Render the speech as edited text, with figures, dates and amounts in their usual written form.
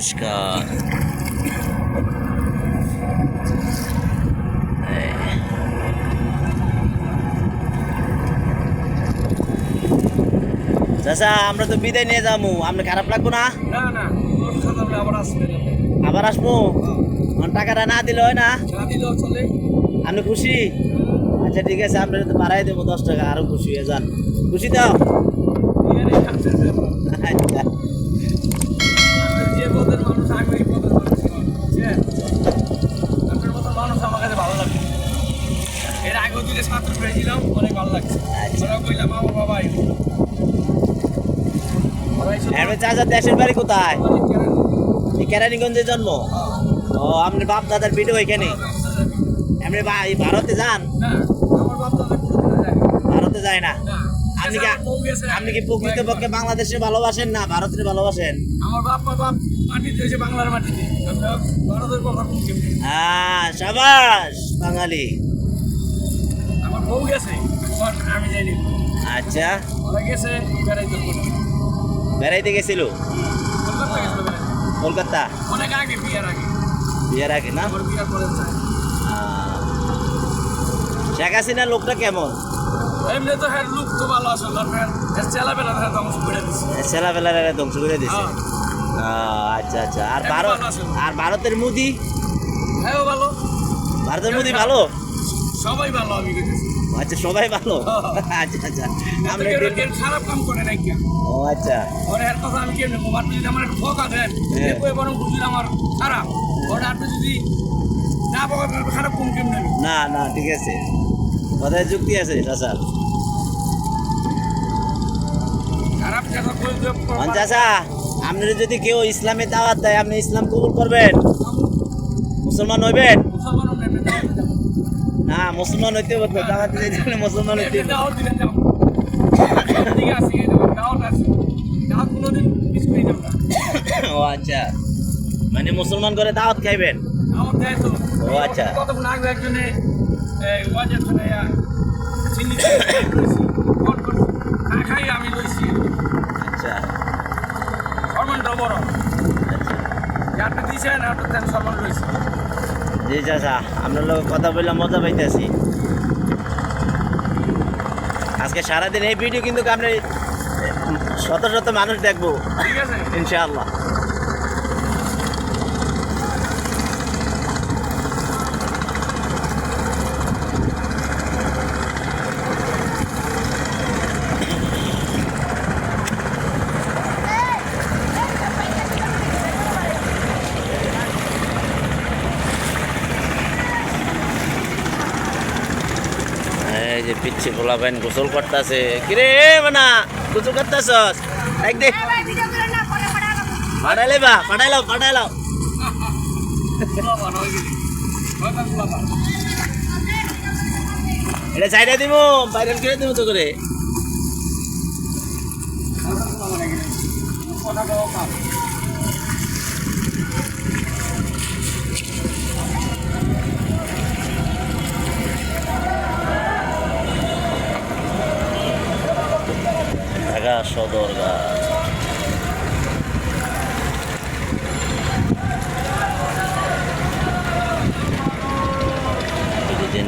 পরিষ্কার। চাচা আমরা তো বিদায় নিয়ে যাবো, আপনার খারাপ লাগবো না? না না, ওর সাথে আপনি আবার আসবেন। আবার আসবো? আমার টাকাটা না দিলে হয় না? না দিলেও চলে। আপনি খুশি? আচ্ছা ঠিক আছে, আপনার তো বাড়াই দেবো 10 টাকা, আরো খুশি হয়ে যান। খুশি তো? আচ্ছা যে পদের মানুষ আগে এই পদের মানুষ বুঝছেন? আপনার মতো মানুষ আমার কাছে ভালো লাগে। এর আগেও দুটো ছাত্র পেয়েছিলাম, অনেক ভালো লাগছে। ওরা কইলাম আমার বাবাই এমনি চাচা দেশের বাড়ি কোথায়? এই কেরানীগঞ্জে জন্ম? ও আপনার বাপ দাদার ভিডিও এখানে? এমনি ভারতে যান? না, আমার বাপ দাদা কোনোদিন যায় না। ভারতে যায় না? না। আপনি কি বউ গেছে আপনি কি প্রকৃতপক্ষে বাংলাদেশে ভালোবাসেন না ভারতের ভালোবাসেন? আমার বাপ মাটিতে হয়েছে, বাংলার মাটিতে। আমরা ভারতের কথা বলছি। হ্যাঁ সাবাস বাঙালি। আমার বউ গেছে, আমি যাইনি। আচ্ছা ওরা গেছে বেড়াইতে করে। বেড়াইতে গেছিল কলকাতা গেছিল বেড়াইতে। কলকাতা? অনেক আগে, বিয়ের আগে। বিয়ের আগে না? আমার বিয়ের পরে যায়। শেখ হাসিনা লোকটা কেমন? এমনি তো হ্যাঁ, লোক তো ভালো আসলে। চেলাবেলা হ্যাঁ ধ্বংস করে দিচ্ছে। ছেলেবেলার ধ্বংস করে দিছে। আচ্ছা আচ্ছা। আর ভারতের মোদি? হ্যাঁ ভালো। ভারতের মোদি ভালো? সবাই ভালো, আমি গেছি। আচ্ছা সবাই ভালো। আচ্ছা আচ্ছা। আমরা খারাপ কাম করে নাই কেন? ও আচ্ছা। ওর এর কথা আমি কেমনি মোবাইল যদি আমার একটা ঠকা দেন, বরং বুঝলে আমার খারাপ। ওটা আপনি যদি না পাবেন, খারাপ কোন কেমনি? না না ঠিক আছে, কথায় যুক্তি আছে চাচা। খারাপ কথা বলতে চাচা আপনার যদি কেউ ইসলামে দাওয়াত দেয়, আপনি ইসলাম কবুল করবেন? মুসলমান হইবেন? না মুসলমান হইতে হবে তো, দাওয়াত দিতে গেলে মুসলমান হইতে হবে। ও আচ্ছা, মানে মুসলমান করে দাওয়াত খাইবেন? ও আচ্ছা। কতক্ষণ আগে একজনে খাই আমি লইছি। আচ্ছা সম্মানটা বড়। আপনি দিয়েছেন, আপনার সম্মান রয়েছে। জি চাচা, আপনার লোক কথা বললাম, মজা পাইতেছি। আজকে সারাদিন এই ভিডিও কিন্তু আপনি শত শত মানুষ দেখবো ঠিক আছে ইনশাআল্লাহ। এই যে পিচ্ছি পোলাপাইন গোসল করতেছে। কিরে মানা গোসল করতেছস? দেখ দেখ পাঠাইলে বা পাঠাইলাও পাঠাইলাও। এটা চাইটা দিব, ভাইরাল করে দিব তো করে। ঢাকা সদরঘাট। এই যে